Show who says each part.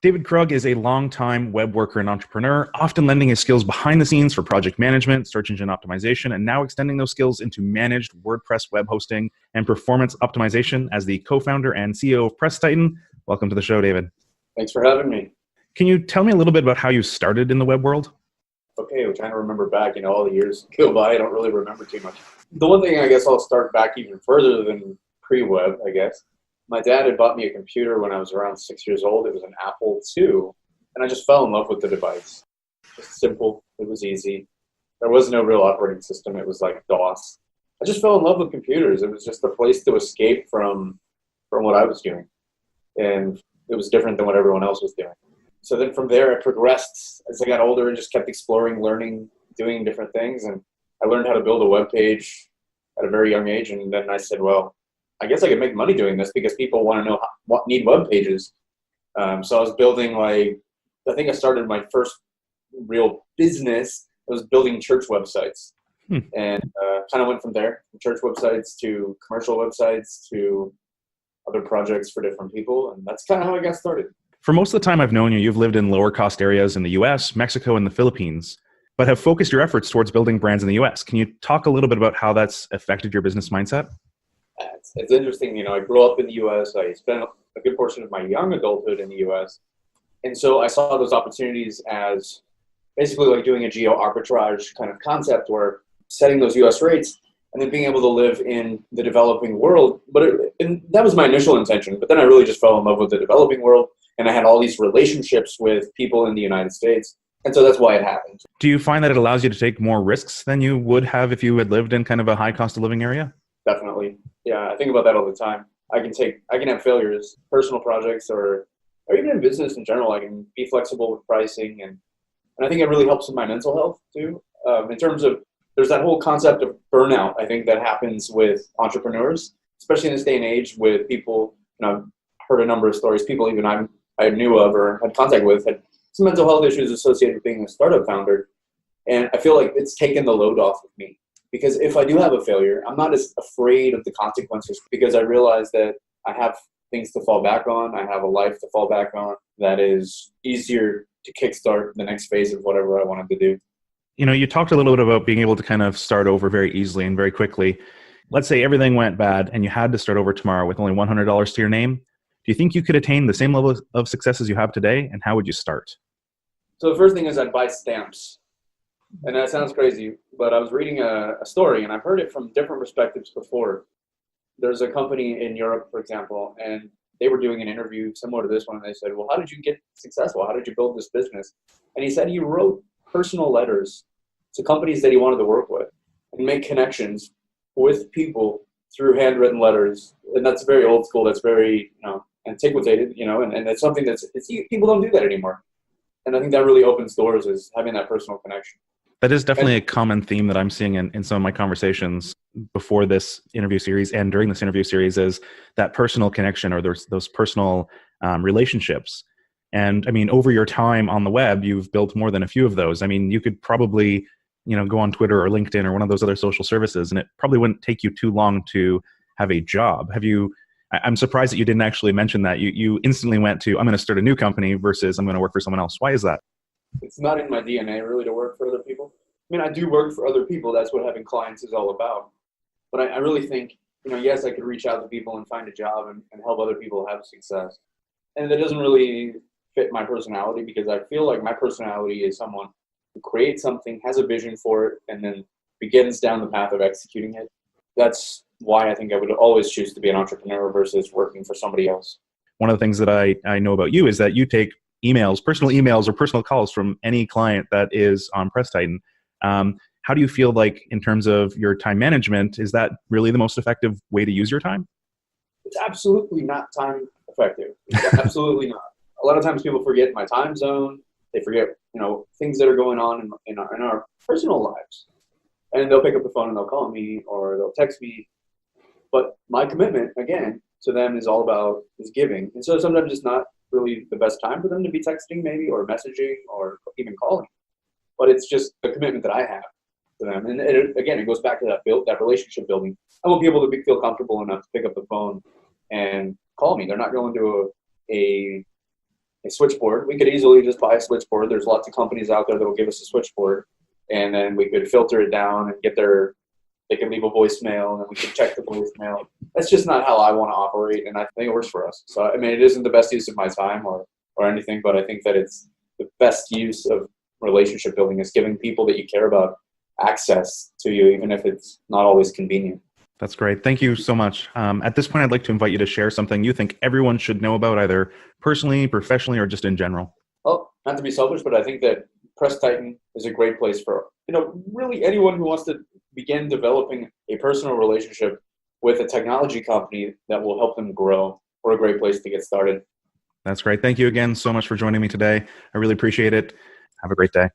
Speaker 1: David Krug is a longtime web worker and entrepreneur, often lending his skills behind the scenes for project management, search engine optimization, and now extending those skills into managed WordPress web hosting and performance optimization as the co-founder and CEO of PressTitan. Welcome to the show, David.
Speaker 2: Thanks for having me.
Speaker 1: Can you tell me a little bit about how you started in the web world?
Speaker 2: Okay, we're trying to remember back, all the years go by. I don't really remember too much. The one thing I guess I'll start back even further than pre-web, I guess. My dad had bought me a computer when I was around 6 years old. It was an Apple II, and I just fell in love with the device. Just simple. It was easy. There was no real operating system. It was like DOS. I just fell in love with computers. It was just a place to escape from what I was doing, and it was different than what everyone else was doing. So then from there, I progressed as I got older and just kept exploring, learning, doing different things, and I learned how to build a web page at a very young age, and then I said, well, I guess I could make money doing this because people want to know what need web pages. So I was building I think I started my first real business. I was building church websites and kind of went from there, from church websites to commercial websites to other projects for different people. And that's kind of how I got started.
Speaker 1: For most of the time I've known you, you've lived in lower cost areas in the US, Mexico, and the Philippines, but have focused your efforts towards building brands in the US. Can you talk a little bit about how that's affected your business mindset?
Speaker 2: It's interesting, I grew up in the U.S. I spent a good portion of my young adulthood in the U.S. And so I saw those opportunities as basically like doing a geo arbitrage kind of concept where setting those U.S. rates and then being able to live in the developing world. And that was my initial intention. But then I really just fell in love with the developing world. And I had all these relationships with people in the United States. And so that's why it happened. Do
Speaker 1: you find that it allows you to take more risks than you would have if you had lived in kind of a high cost of living area?
Speaker 2: Definitely. Yeah, I think about that all the time. I can have failures, personal projects or even in business in general. I can be flexible with pricing. And I think it really helps with my mental health too. In terms of, there's that whole concept of burnout, I think that happens with entrepreneurs, especially in this day and age with people, I've heard a number of stories, people even I knew of or had contact with had some mental health issues associated with being a startup founder. And I feel like it's taken the load off of me. Because if I do have a failure, I'm not as afraid of the consequences because I realize that I have things to fall back on. I have a life to fall back on that is easier to kickstart the next phase of whatever I wanted to do.
Speaker 1: You talked a little bit about being able to kind of start over very easily and very quickly. Let's say everything went bad and you had to start over tomorrow with only $100 to your name. Do you think you could attain the same level of success as you have today? And how would you start?
Speaker 2: So the first thing is I'd buy stamps. And that sounds crazy, but I was reading a story, and I've heard it from different perspectives before. There's a company in Europe, for example, and they were doing an interview similar to this one, and they said, well, how did you get successful? How did you build this business? And he said he wrote personal letters to companies that he wanted to work with and make connections with people through handwritten letters. And that's very old school. That's very, antiquated, and it's something people don't do that anymore. And I think that really opens doors, is having that personal connection.
Speaker 1: That is definitely a common theme that I'm seeing in some of my conversations before this interview series and during this interview series, is that personal connection or those personal relationships. And I mean, over your time on the web, you've built more than a few of those. I mean, you could probably, go on Twitter or LinkedIn or one of those other social services, and it probably wouldn't take you too long to have a job. I'm surprised that you didn't actually mention that. You instantly went to, I'm going to start a new company versus I'm going to work for someone else. Why is that?
Speaker 2: It's not in my DNA really to work for other people. I mean, I do work for other people. That's what having clients is all about. But I really think, yes, I could reach out to people and find a job and help other people have success. And that doesn't really fit my personality, because I feel like my personality is someone who creates something, has a vision for it, and then begins down the path of executing it. That's why I think I would always choose to be an entrepreneur versus working for somebody else.
Speaker 1: One of the things that I know about you is that you take personal emails or personal calls from any client that is on PressTitan. How do you feel like in terms of your time management, is that really the most effective way to use your time?
Speaker 2: It's absolutely not time effective. It's absolutely not. A lot of times people forget my time zone. They forget, things that are going on in our personal lives. And they'll pick up the phone and they'll call me or they'll text me. But my commitment, again, to them is all about giving. And so sometimes it's not really the best time for them to be texting maybe or messaging or even calling. But it's just a commitment that I have to them. And it goes back to that relationship building. I want people to feel comfortable enough to pick up the phone and call me. They're not going to a a switchboard. We could easily just buy a switchboard. There's lots of companies out there that will give us a switchboard, and then we could filter it down and they can leave a voicemail, and then we can check the voicemail. That's just not how I want to operate, and I think it works for us. So, I mean, it isn't the best use of my time or anything, but I think that it's the best use of relationship building is giving people that you care about access to you, even if it's not always convenient.
Speaker 1: That's great. Thank you so much. At this point, I'd like to invite you to share something you think everyone should know about, either personally, professionally, or just in general.
Speaker 2: Well, not to be selfish, but I think that PressTitan is a great place for, really anyone who wants to begin developing a personal relationship with a technology company that will help them grow. We're a great place to get started.
Speaker 1: That's great. Thank you again so much for joining me today. I really appreciate it. Have a great day.